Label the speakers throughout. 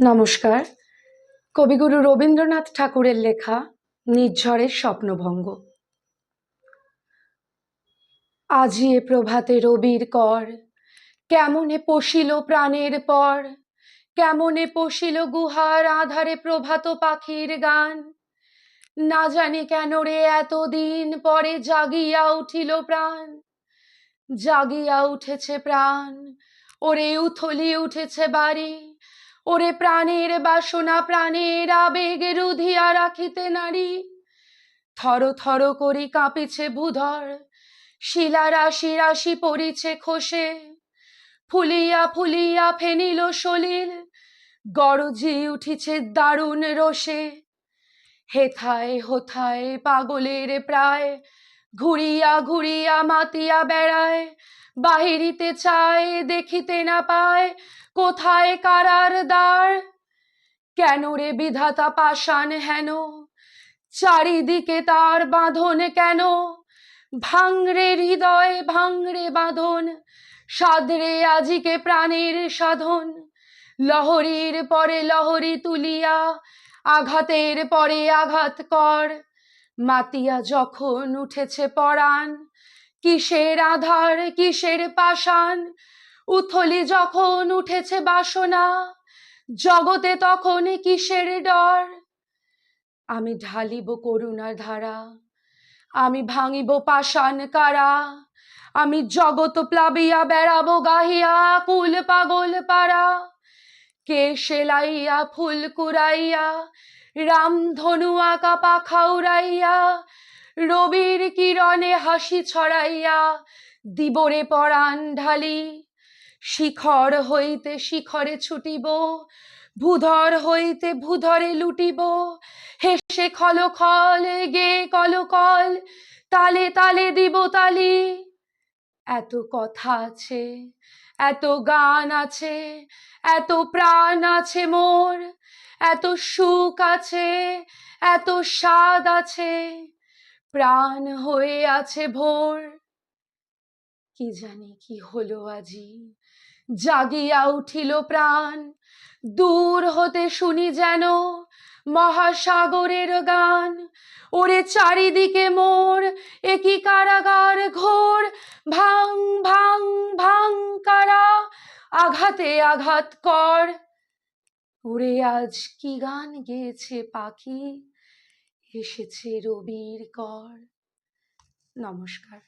Speaker 1: নমস্কার। কবিগুরু রবীন্দ্রনাথ ঠাকুরের লেখা নির্ঝরের স্বপ্নভঙ্গ। আজি এ প্রভাতে রবির কর, কেমনে পশিল প্রাণের পর, কেমনে পশিল গুহার আধারে প্রভাত পাখির গান। না জানি কেন রে এতদিন পরে জাগিয়া উঠিল প্রাণ, জাগিয়া উঠেছে প্রাণ। ওরে উথলি উঠেছে বাড়ি, ওরে প্রাণের বাসনা প্রাণের আবেগ রুধিয়া রাখিতে নারী। থর থর করি কাঁপিছে ভূধর, শিলা রাশি রাশি পড়িছে খসে। ফুলিয়া ফুলিয়া ফেনিল সলিল, গরজি উঠিছে দারুণ রোষে। হেথায় হোথায় পাগলের প্রায়, ঘুরিয়া ঘুরিয়া মাতিয়া বেড়ায়। বাহিরিতে চায় দেখিতে না পায়, কোথায় কারার দ্বার। কেন রে বিধাতা পাষাণ হেন, চারিদিকে তার বাঁধন কেন। ভাঙরে হৃদয় ভাঙরে বাঁধন, সাদরে আজিকে প্রাণের সাধন। লহরীর পরে লহরী তুলিয়া, আঘাতের পরে আঘাত কর। মাতিয়া যখন উঠেছে পরাণ, কিসের আধার কিসের পাষাণ। উথলি যখন উঠেছে বাসনা, জগতে তখন কিসের ডর। আমি ঢালিব করুণার ধারা, আমি ভাঙিব পাষাণ কারা। আমি জগৎ প্লাবিয়া বেড়াবো গাহিয়া কুল পাগল পারা। কে সেলাইয়া ফুল কুড়াইয়া, রামধনু আঁকা পাখা উড়াইয়া। রবির কিরণে হাসি ছড়াইয়া, দিবরে পরাণ ঢালি। শিখর হইতে শিখরে ছুটিব, ভূধর হইতে ভূধরে লুটিব। হেসে খল খল গে কলকল, তালে তালে দিব তালি। এত কথা আছে, এত গান আছে, এত প্রাণ আছে মোর। এত সুখ আছে, এত স্বাদ আছে, প্রাণ হয়ে আছে ভোর। কি জানি কি হলো আজি, জাগিয়া উঠিল প্রাণ। দূর হতে শুনি যেন মহাসাগরের গান। ওরে চারিদিকে মোর একই কারাগার ঘোর। ভাং ভাং ভাং কারা, আঘাতে আঘাত কর। ওরে আজ কি গান গেয়েছে পাখি, এসেছে রবির কর। নমস্কার।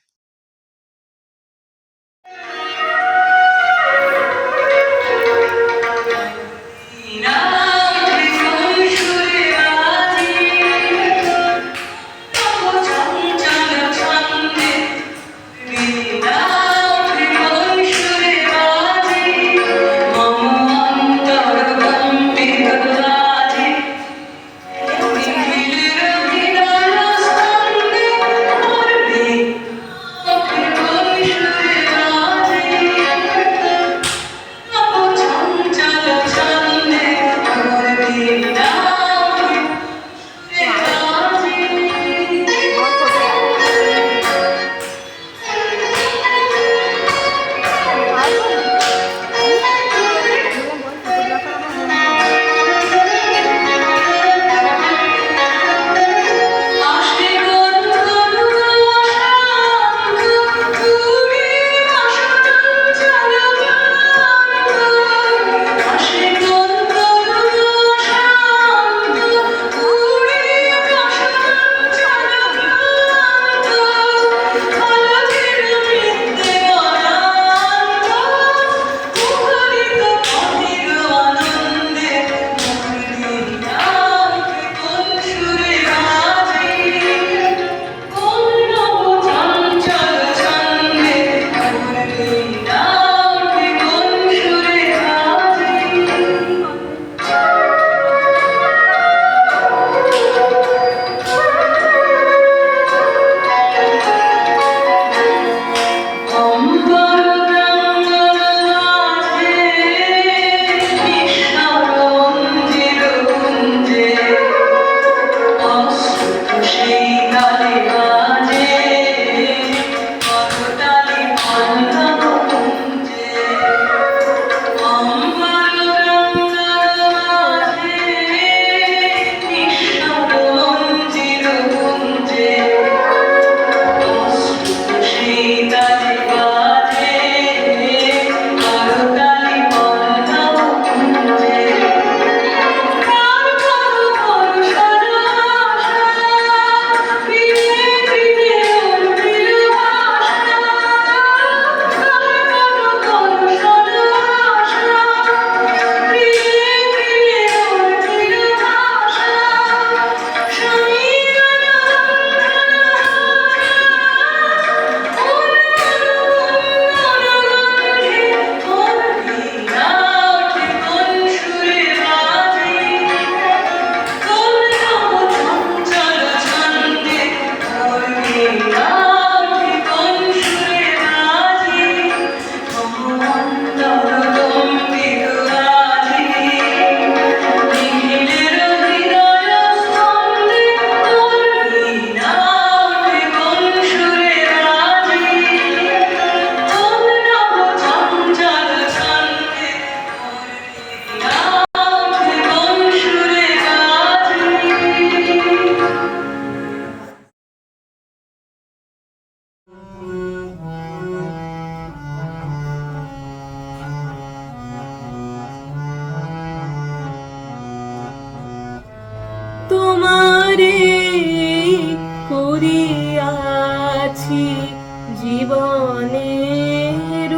Speaker 2: জীবনের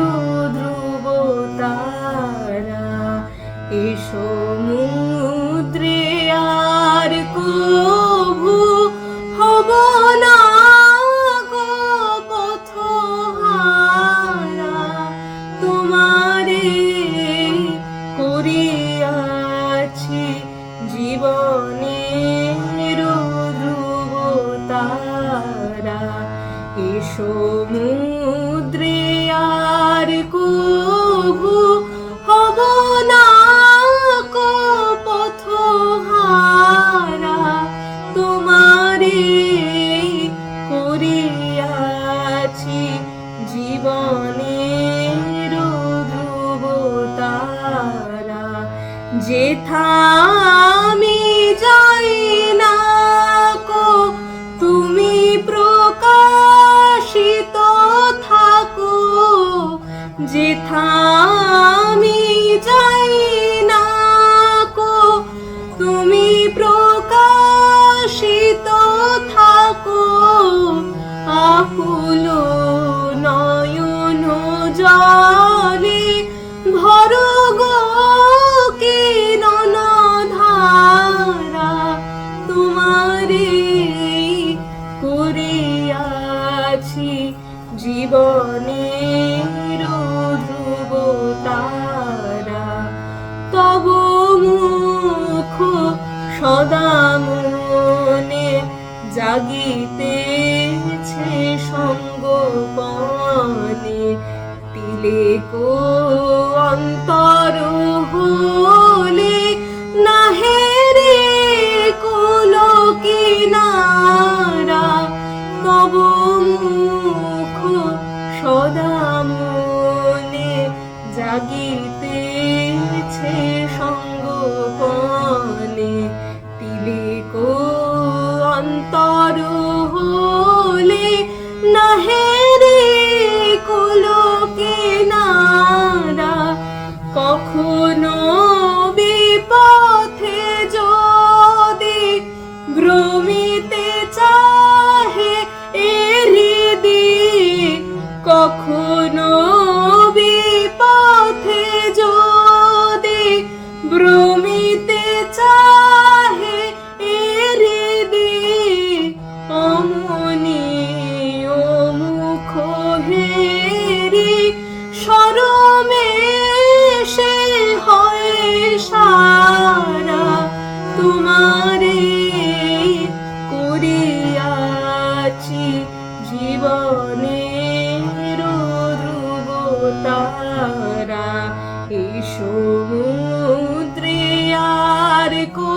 Speaker 2: ধ্রুব তারা। এ সমুদ্রে আর কভু হব না গো পথহারা, তোমারে করিয়াছি জীবনের ধ্রুব তারা। এ সমুদ্রে আর কভু হব না গো পথহারা, তোমারে করিয়াছি জীবনের ধ্রুব তারা। যেথা আমি যাই না কো তুমি প্রকাশিত থাকো, যেথা আমি যাই না কো তুমি প্রকাশিত থাকো। আকুল নয়ন জলে ভরো গো কিরণ ধারা, তোমারে করিয়াছি জীবনের ধ্রুব তারা। তব মুখ সদা মনে জাগিতেছে সঙ্গপনে, তিলেক অন্তর হলে নাহে রে কুল কিনারা। তব মুখ সদা মনে জাগিতেছে সঙ্গপনে, তিলেক অন্তর হলে নাহে রে কুল কিনারা। কখনো বিপথে যদি ভ্রমিতে চাহে এ হৃদয়, কখনো বিপথে যদি ভ্রমিতে চাহে এ হৃদয়, অমনি ও মুখ হেরি সরমেশে হয় সারা, তোমারে করিয়াছি জীবনের ধ্রুব তারা। এই সমুদ্রে আর কো